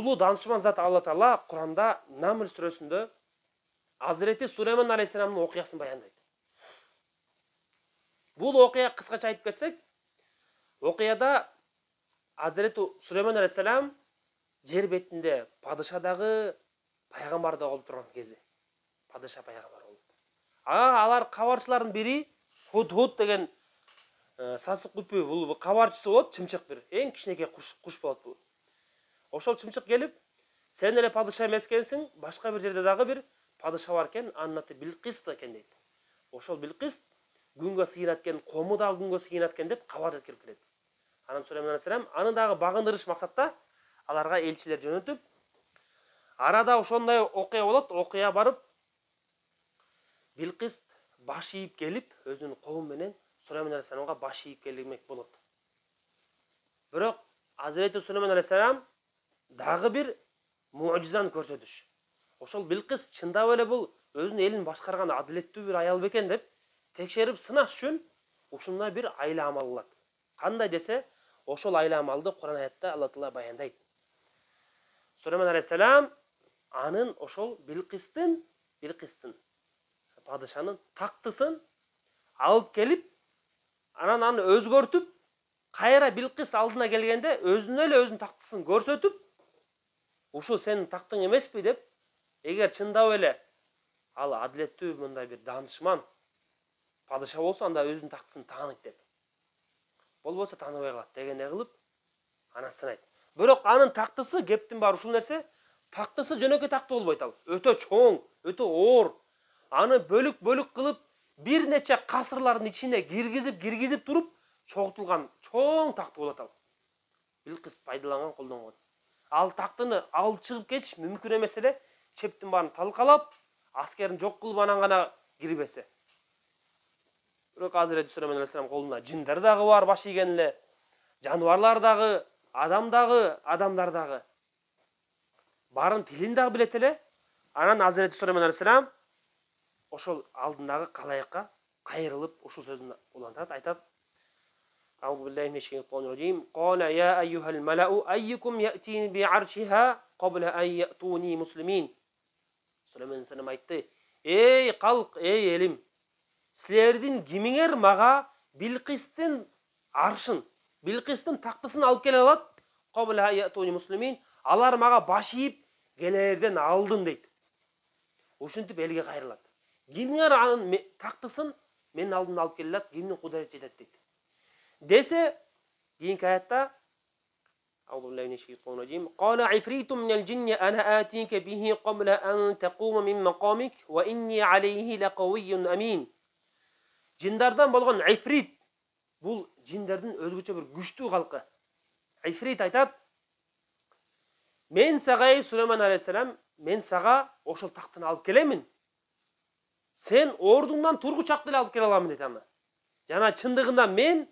улуу данышман зат Алла Таала Куранда Намл сүрөсүндө Азирети Сулейман алейхиссаламдын окуясын баяндайт. Бул окуя кыскача айтып кетсек, окуяда Азирети Сулейман алейхиссалам жер бетинде падыша дагы пайгамбар да болуп турган кези. Падыша пайгамбар болуп. Алар кабарчылардын бири Худ деген сасык күпү, бул кабарчысы болот, чымчык бир. Эң кичинекей куш болот бул. Ошол чымчык келип, сен эле падыша эмес экенсиң, башка бир жерде дагы бир падыша бар экен, анын аты Билкис экен дейт. Ошол Билкис күнгө сыйынат экен, кому дагы күнгө сыйынат экен деп кабар жеткирип келет. Анан Сулейман алейхиссалам аны дагы багындырыш максатта аларга элчилер жөнөтүп, арада ошондой окуя болот, окуя барып Билкис баш ийип келип, өзүнүн коому менен Сулейман алейхиссаламга баш ийип келмек болот. Бирок Азирети Сулейман алейхиссалам дагы бир муъжизаны көрсөтүш. Ошол Билкис чындап эле бул өзүнүн элин башкарган адилеттүү бир аял бекен деп текшерип сынаш үчүн ушундай бир айла амал кылат. Кандай десе, ошол айла амалды Куран аятта Алла Таала баяндайт. Сулейман алейхиссалам анын ошол Билкистин падышанын тактысын алып келип, анан аны өзгөртүп, кайра Билкис алдына келгенде өзүнө эле өзүнүн тактысын көрсөтүп, ушул сенин тактың эмеспи деп, эгер чындап эле ал адилеттүү мындай бир данышман падыша болсо, анда өзүнүн тактысын тааныйт деп. Болбосо тааныбай калат дегендей кылып анан сынайт. Бирок анын тактысы, кептин баары ушул нерсе, тактысы жөнөкөй такты болбойт ал. Өтө чоң, өтө оор. Аны бөлүк кылып, бир нече касырлардын ичине киргизип туруп, чогултулган чоң такты болот ал. Билкис пайдаланган, колдонгон. Ал тактыны алып чыгып кетиш мүмкүн эмес эле, чептин баарын талкалап, аскерин жок кылып анан гана кирбесе. Бирок Азирети Сулейман алейхиссалам колунда жиндар дагы бар, баш ийген эле, жаныбарлар дагы, адамдар дагы. Барын тилин дагы билет эле. Анан Азирети Сулейман алейхиссалам ошол алдындагы калайыкка кайрылып ушул сөзүн улантат, айтат: Аузу биллахи минеш шайтанир раджим. Qala ya ayyuhal mala'u ayyukum ya'tini bi'arshiha qabla an ya'tuni muslimin. Сулейман алейхиссалам айтты: "Эй калк, эй элим, силердин кимиңер мага Билкистин аршын, Билкистин тактысын алып келе алат? Qabla an ya'tuni muslimin. Алар мага баш ийип келерден алдын" дейт. Ушинтип элге кайрылат. Кимиңер анын тактысын менин алдымдан алып келе алат, кимдин кудайы жетет дейт. Десе, кийинки аятта Аузу биллахи минеш шайтанир раджим. Qala ifritun minal jinni ana atika bihi qabla an taquma min maqamik wa inni alayhi laqawiyyun amin. Jindardan болгон ифрит, бул жиндердин өзгөчө бир күчтүү калкы. Ифрит айтат: "Мен сага, ey Сулейман алейхиссалам, мен сага ошол тактыны алып келемин. Сен ордуңдан тургучак деле алып келе аламын" дейт аны. Жана чындыгында мен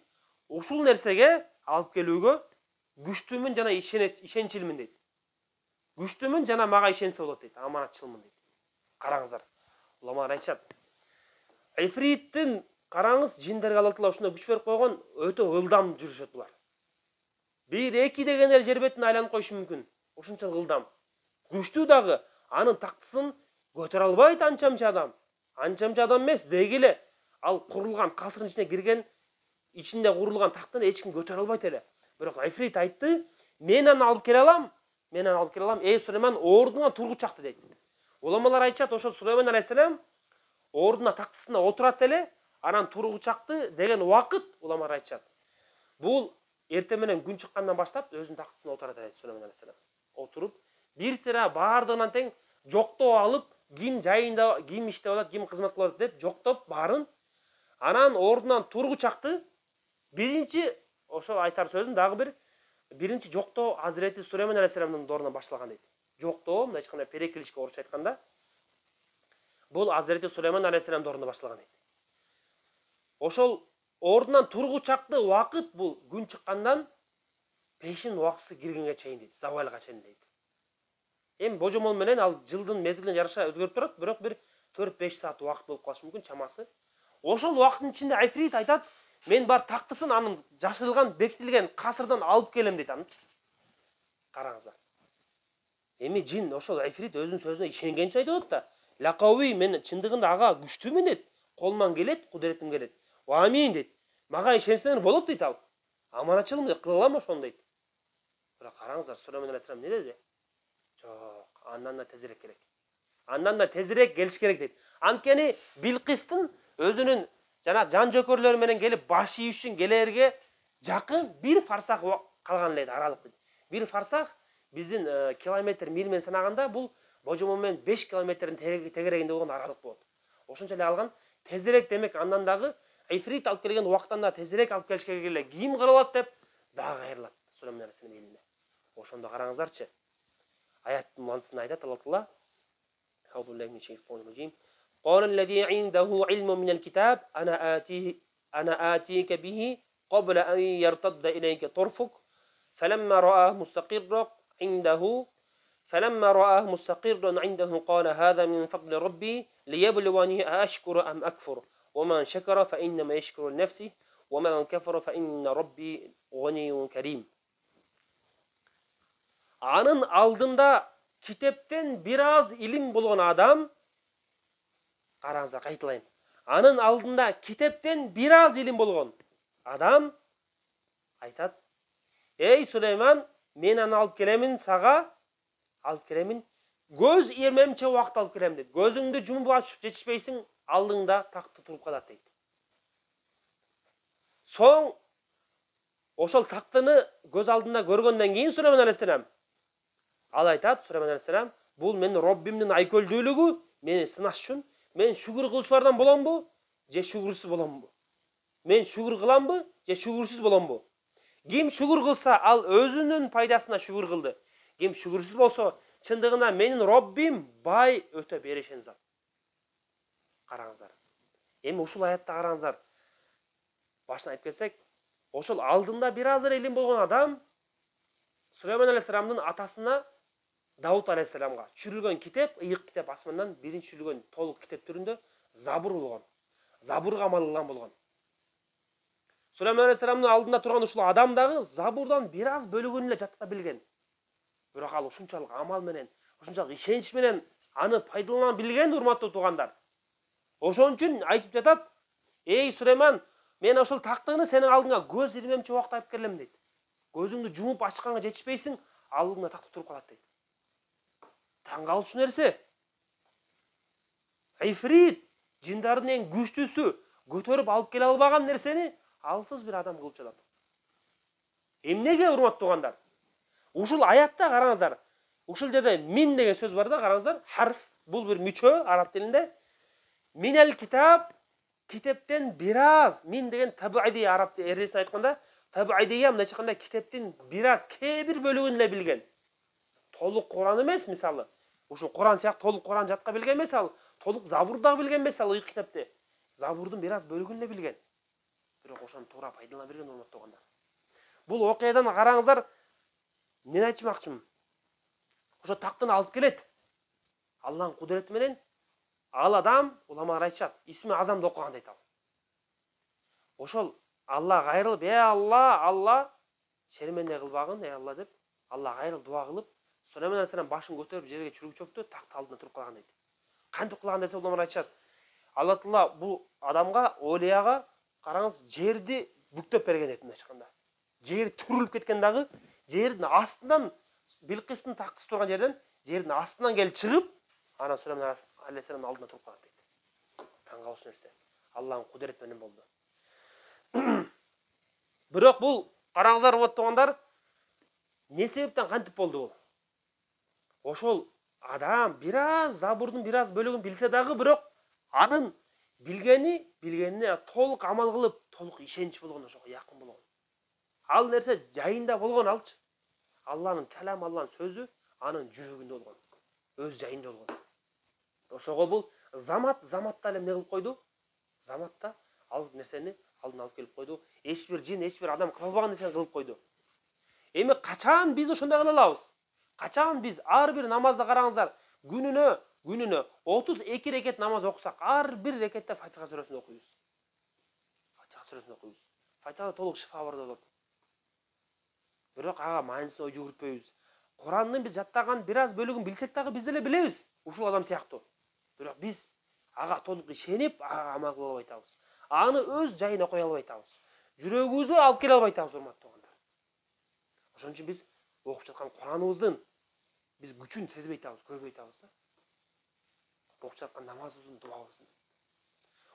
ушул нерсеге алып келүүгө күчтүүмүн жана ишенчилмин дейт. Күчтүүмүн жана мага ишенсе болот дейт, аманатчылмын дейт. Караңыздар. Уламалар айтышат. Ифриттин караңыз, жиндерге Алла Таала ушундай күч берип койгон, өтө ылдам жүрүшөт булар. 1-2 деген эл жер бетин айланып коюшу мүмкүн. Ушунча ылдам. Күчтүү дагы анын тактысын көтөрө албайт анчамча адам. Анчамча адам эмес, дегиле ал курулган касырдын ичине кирген, ичинде курулган тактыны эч ким көтөрө албайт эле. Бирок Ифрит айтты: "Мен аны алып келе алам. Эй Сулейман, ордуңа тургучакты" дейт. Уламалар айтышат, ошол Сулейман алейхиссалам ордуна тактысына отурат эле, анан тургучакты деген убакыт, уламалар айтышат. Бул эртең менен күн чыккандан баштап өзүнүн тактысына отурат эле Сулейман алейхиссалам. Отуруп, бир сыра баардыгынан тең жоктоо алып, ким жайында, ким иштеп атат, ким кызмат кылып атат деп жоктоп баарын, анан ордунан тургучакты биринчи ошол айтар сөзүн дагы биринчи жоктоо Азирети Сулейман алейхиссаламдын дорунан башталган дейт. Жоктоо, мына эч кандай перекилишке орусча айтканда, бул Азирети Сулейман алейхиссалам дорунан башталган дейт. Ошол ордунан тургучакты убакыт бул күн чыккандан пешин убакыты киргенге чейин дейт, завалга чейин дейт. Эми божомол менен ал жылдын мезгилине жараша өзгөрүп турат, бирок бир 4-5 саат убакыт болуп калышы мүмкүн чамасы. Ошол убакыттын ичинде Ифрит айтат: "Мен бар тактысын анын жашырылган, бекитилген касырдан алып келем" дейт аны. Караңыздар. Эми жин ошол айфрит өзүнүн сөзүнө ишенгенче айтып атат да. Лакави мен чындыгында ага күчтүүмүн дейт. Колуман келет, кудуретим келет. Амин дейт. Мага ишенсеңер болот дейт ал. Аманатчылым дейт, кыла алам ошону дейт. Бирок караңыздар, Сулейман алейхиссалам не деди? Жок, андан да тезирээк керек. Андан да тезирээк келиш керек дейт. Анткени Билкистин өзүнүн жана жан жөкөрлөрү менен келип баш ийиш үчүн келерге жакын бир фарсах калган эле аралык дейт. Бир фарсах биздин километр миль менен санаганда бул божомон менен 5 километрдин тегерегинде болгон аралык болот. Ошончо эле алган тезирээк демек андан дагы айфрит алып келген убактан да тезирээк алып келиш керек эле. Ким кырылат деп дагы кайрылат Сулейман алейхиссалам элине. Ошондо караңыздарчы. Аяттын мантысында айтат Алла Таала: "Аузу биллахи минаш шайтанир раджим. قال الذي عنده علم من الكتاب أنا آتيك به قبل أن يرتد إليك طرفك فلما رآه مستقرا عنده قال هذا من فضل ربي ليبلوني أشكر أم أكفر ومن شكر فإنما يشكر لنفسه ومن كفر فإن ربي غني كريم." Анын алдында китептен biraz илим болгон адам, караңыздар кайталайм. Анын алдында китептен biraz илим болгон адам айтат: "Эй Сулейман, мен аны алып келемин сага, алып келемин. Көз ирмемче убакыт алып келем" дейт. Көзүңдү жумуп ачып жетишпейсиң, алдыңда такты туруп калат дейт. Соң ошол тактыны көз алдында көргөндөн кийин Сулейман алейхиссалам ал айтат, Сулейман алейхиссалам, бул менин Роббимдин айкөлдүүлүгү, мени сынаш үчүн мен шүгүр кылчулардан боломбу, же шүгүрсүз боломбу? Мен шүгүр кыламбы, же шүгүрсүз боломбу? Ким шүгүр кылса, ал өзүнүн пайдасына шүгүр кылды. Ким шүгүрсүз болсо, чындыгында менин Роббим бай, өтө берешен зат. Караңыздар. Эми ушул аятта караңыздар. Башынан айтып кетсек, ошол алдында бир азыр илим болгон адам Сулейман алейхиссаламдын атасына Давуд алейхиссаламга түшүрүлгөн китеп, ыйык китеп асмандан биринчи түшүрүлгөн толук китеп түрүндө Забур болгон. Забурга амал кылган болгон. Сулейман алейхиссаламдын алдында турган ушул адам дагы Забурдан бир аз бөлүгүн эле жатка билген. Бирок ал ушунчалык амал менен, ушунчалык ишенич менен аны пайдалана билген, урматтуу туугандар. Ошон үчүн айтып жатат: "Эй Сулейман, мен ошол тактыны сенин алдыңа көз ирмемче убакыт алып келем" дейт. Көзүңдү жумуп ачканга жетишпейсиң, алдыңда такты туруп калат дейт. Таң калышуу нерсе. Айфрит, жиндардын эң күчтүүсү, көтөрүп алып келе албаган нерсени алсыз бир адам кылып жатат. Эмнеге, урматтуу туугандар? Ушул аятта караңыздар. Ушул жерде мин деген сөз бар да, караңыздар. Харф, бул бир мүчө араб тилинде. Минел китап, китептен бираз. Мин деген табиди араб эресин айтканда, табидия мындай чыкканда китептин бираз, кээ бир бөлүгүн эле билген. Толук Куран эмес, мисалы. Ушул Куран сыяктуу толук Куран жатка билген эмес, ал толук Забур дагы билген эмес, ал ыйык китепти. Забурдун бираз бөлүгүн эле билген. Бирок ошону туура пайдалана билген, урматтуу туугандар. Бул окуядан караңыздар, мен айтмакчымын. Ошо тактыны алып келет. Алланын кудурети менен ал адам, уламалар айтышат, исми Азамды окуган дейт ал. Ошол Алла кайрылып: Алла, шерменде кылбагын, Алла" деп, Алла кайрылып дуа кылып, Сулейман алейхиссалам башын көтөрүп жерге чүрүп чөктү, такт алдында туруп калган дейт. Кантип кылган десе, уламалар айтышат. Алла Таала бул адамга, олияга, караңыз, жерди бүктөп берген дейт мындай чыкканда. Жер түрүлүп кеткен дагы, жердин астынан, Билкистин тактысы турган жерден, жердин астынан келип чыгып, анан Сулейман алейхиссаламдын алдында туруп калат дейт. Таң калышуу нерсе. Алланын кудурети менен болду. Бирок бул, караңыздар, урматтуу туугандар, не себептен кантип болду бул? Ошол адам бираз Забурдун бираз бөлүгүн билсе дагы, бирок анын билгенине толук амал кылып, толук ишенич болгон, ошого якын болгон. Ал нерсе жайында болгон, алчы. Алланын калам, Алланын сөзү анын жүрөгүндө болгон, өз жайында болгон. Ошого бул заматта эле эмне кылып койду? Заматта ал нерсени алдына алып келип койду. Эч бир жин, эч бир адам кыла албаган нерсени кылып койду. Эми качан биз ошондой кыла алабыз? Качан биз ар бир намазда караңыздар, күнүнө 32 рекет намаз окусак, ар бир рекетте Фатиха сүрөсүн окуйбуз. Фатихада толук шифа бар болот. Бирок ага маанисин ой жүгүртпөйбүз. Курандын биз жаттаган бир аз бөлүгүн билсек дагы биз деле билебиз. Ушул адам сыяктуу. Бирок биз ага толук ишенип, ага амал кыла албай атабыз. Аны өз жайына кое албай атабыз. Жүрөгүбүзгө алып келе албай атабыз, урматтуу туугандар. Ошон үчүн биз окуп жаткан Кураныбыздын биз күчүн сезбей атабыз, көрбөй атабыз да. Окуп жаткан намазыбыздын, дуабыздын.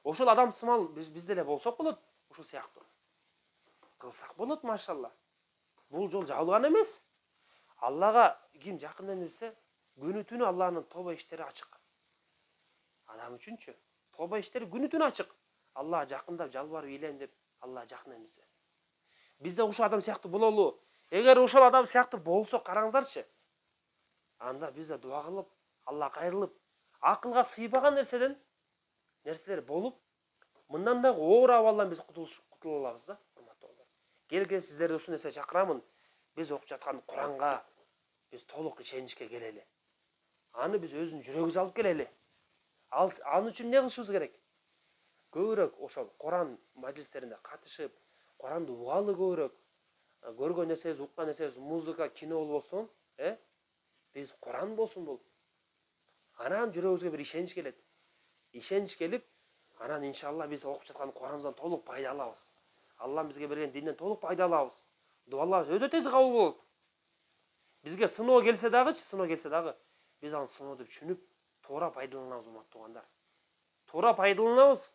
Ошол адам сымал биз деле болсок болот, ушул сыяктуу. Кылсак болот, машалла. Бул жол жабылган эмес. Аллага ким жакындан билсе, күнү түнү Алланын тоба иштери ачык. Адам үчүнчү тоба иштери күнү түнү ачык. Аллага жакындап жалбарып ыйлайм деп Алла жакындан билсе. Биз да ушул адам сыяктуу бололу. Эгер ошол адам сыяктуу болсок, караңыздарчы. Анда биз да дуа кылып, Аллага кайрылып, акылга сыйбаган нерселер болуп, мындан дагы оор абалдан биз кутула алабыз да, урматтуулар. Келгиле сиздерди ушул нерсе чакырамын. Биз окуп жаткан Куранга биз толук ишеничке келели. Аны биз өзүнүн жүрөгүбүзгө алып келели. Аны үчүн эмне кылышыбыз керек? Көбүрөөк ошол Куран мажилистерине катышып, Куранды угалы көбүрөөк. Көргөн нерсебиз, уккан нерсебиз музыка, кино болбосун, биз Куран болсун бул. Анан жүрөгүбүзгө бир ишенич келет. Ишенич келип, анан иншалла биз окуп жаткан Кураныбыздан толук пайда алабыз. Алла бизге берген динден толук пайда алабыз. Дуаларыбыз өтө тез кабыл болот. Бизге сыноо келсе дагы, биз аны сыноо деп түшүнүп, туура пайдаланабыз, урматтуу туугандар. Туура пайдаланабыз.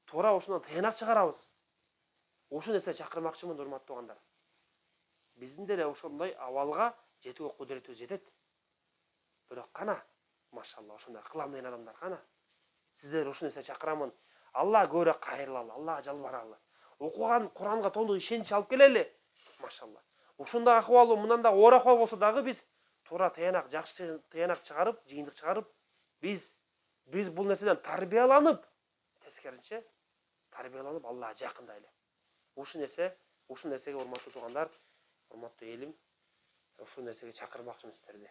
Туура ошондон тыянак чыгарабыз. Ушул нерсе чакырмакчымын, урматтуу туугандар. Биздин деле ошондой абалга жетүүгө кудуретибиз жетет. Бирок кана, машалла, ошондой кылам деген адамдар кана. Сиздер ушул нерсе чакырамын. Алла көбүрөөк кайрылалы, Аллага жалбаралы. Окуган Куранга толук ишенич алып келели. Машалла. Ушундай акыбал, мындан да оор акыбал болсо дагы биз туура тыянак, жакшы тыянак чыгарып, жыйынтык чыгарып, биз бул нерседен тарбияланып, тескеринче тарбияланып Аллага жакындайлы. Ушул нерсеге урматтуу туугандар, урматтуу элим, ушул нерсеге чакырмакчымын сиздерди.